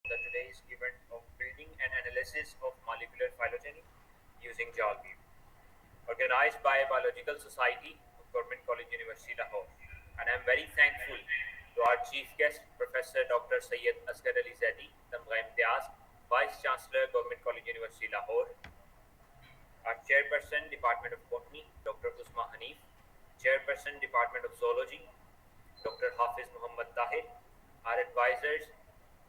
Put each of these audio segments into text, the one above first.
the today's event of building and analysis of molecular phylogeny using Jalview, organized by Biological Society of Government College University Lahore. And I'm very thankful to our chief guest, Professor Dr. Syed Asghar Ali Zaidi, Tamgha Imtiaz, Vice Chancellor, Government College University Lahore, our Chairperson, Department of Botany, Dr. Usma Hanif, Chairperson, Department of Zoology, Dr. Hafiz Muhammad Tahir, our advisors,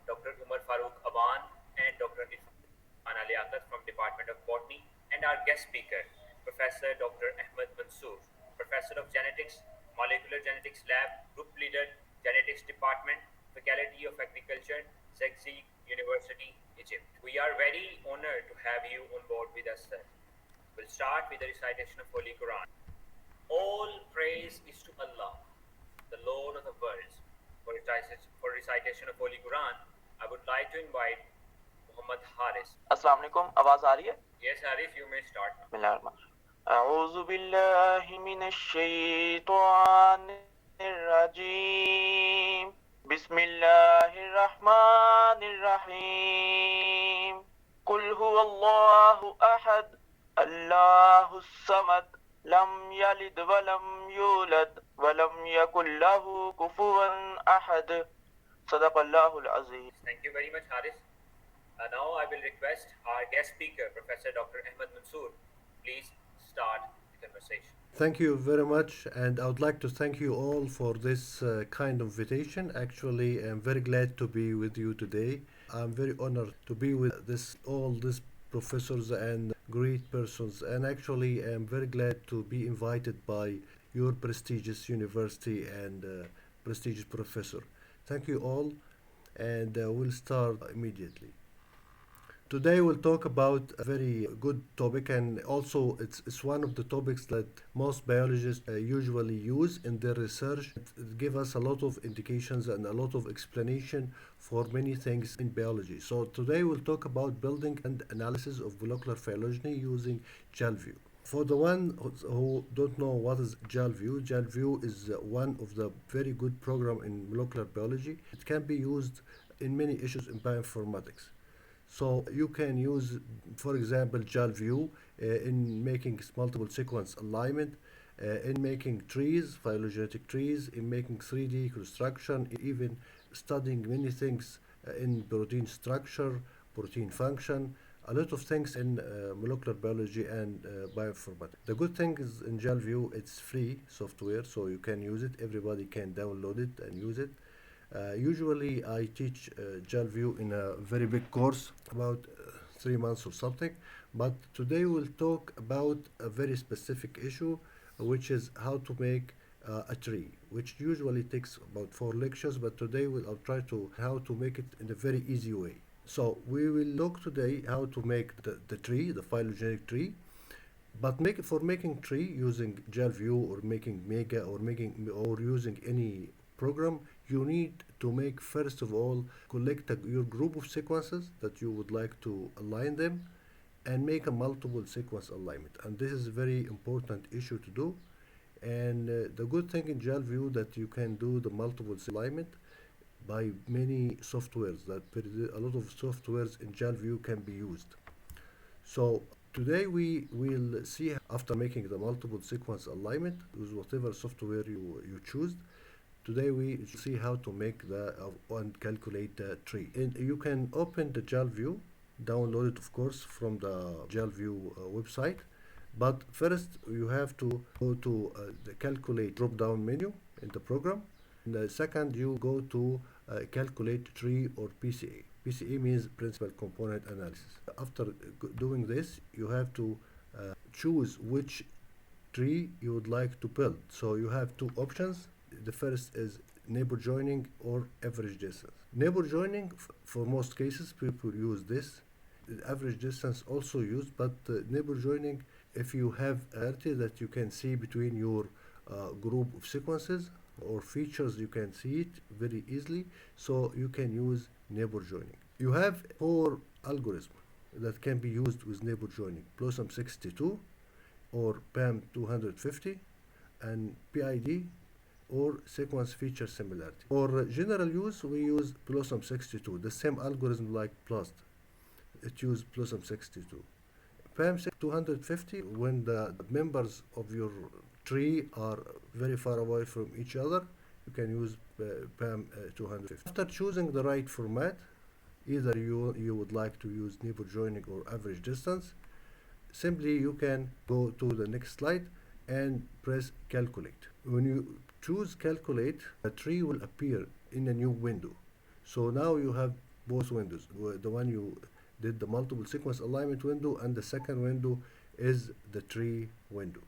Dr. Umar Farooq Awan and Dr. Irfan Aliakat from Department of Botany, and our guest speaker, Professor Dr. Ahmed Mansoor, Professor of Genetics, Molecular Genetics Lab, Group Leader, Genetics Department, Faculty of Agriculture, Zegzi University, Egypt. We are very honored to have you on board with us, sir. We'll start with the recitation of Holy Quran. All praise is to Allah, the Lord of the worlds. For recitation of Holy Quran, I would like to invite Muhammad Haris. अस्सलाम वालेकुम, आवाज आ रही है? Yes, Haris, you may start now. बिस्मिल्लाहिर्रहमानिर्रहीम। अऊज़ु बिल्लाहि मिनश शैतानिर रजीम। बिस्मिल्लाहिर्रहमानिर्रहीम। कुल हुवल्लाहु अहद, अल्लाहुस समद, लम यलिद वलम यूलद वलम यकुल लहु कुफुवन अहद। सदक़ल्लाहुल अज़ीम। Thank you very much, Haris. Now I will request our guest speaker, Professor Dr. Ahmed Mansoor, please start the conversation. Thank you very much, and I would like to thank you all for this kind invitation. Actually, I'm very glad to be with you today. I'm very honored to be with all these professors and great persons, and actually, I'm very glad to be invited by your prestigious university and prestigious professor. Thank you all, and we'll start immediately. Today we'll talk about a very good topic, and also it's one of the topics that most biologists usually use in their research. It gives us a lot of indications and a lot of explanation for many things in biology. So today we'll talk about building and analysis of molecular phylogeny using Jalview. For the one who don't know what is Jalview, Jalview is one of the very good program in molecular biology. It can be used in many issues in bioinformatics. So you can use, for example, Jalview in making multiple sequence alignment, in making trees, phylogenetic trees, in making 3D construction, even studying many things in protein structure, protein function, a lot of things in molecular biology and bioinformatics. The good thing is in Jalview, it's free software, so you can use it. Everybody can download it and use it. Usually I teach Jalview in a very big course, about 3 months or something, but today we'll talk about a very specific issue, which is how to make a tree, which usually takes about 4 lectures, but today I'll try to how to make it in a very easy way. So we will look today how to make the tree, the phylogenetic tree, but for making tree using Jalview or making Mega or using any program, you need to make, first of all, collect your group of sequences that you would like to align them and make a multiple sequence alignment. And this is a very important issue to do. And the good thing in Jalview that you can do the multiple alignment by many softwares, that a lot of softwares in Jalview can be used. So today we will see, after making the multiple sequence alignment with whatever software you choose, today we see how to make and calculate the tree. And you can open the Jalview, download it of course from the Jalview website. But first you have to go to the calculate drop down menu in the program. And the second you go to calculate tree or PCA. PCA means principal component analysis. After doing this, you have to choose which tree you would like to build. So you have two options. The first is neighbor joining or average distance. Neighbor joining, for most cases, people use this. Average distance also used, but neighbor joining, if you have a area that you can see between your group of sequences or features, you can see it very easily, so you can use neighbor joining. You have 4 algorithms that can be used with neighbor joining: Blossom 62 or PAM 250 and PID or sequence feature similarity. For general use, we use Blossom 62, the same algorithm like BLAST. It uses Blossom 62. PAM 250, when the members of your tree are very far away from each other, you can use PAM 250. After choosing the right format, either you would like to use neighbor joining or average distance, simply you can go to the next slide and press calculate. When you choose calculate, a tree will appear in a new window. So now you have both windows. The one you did the multiple sequence alignment window, and the second window is the tree window.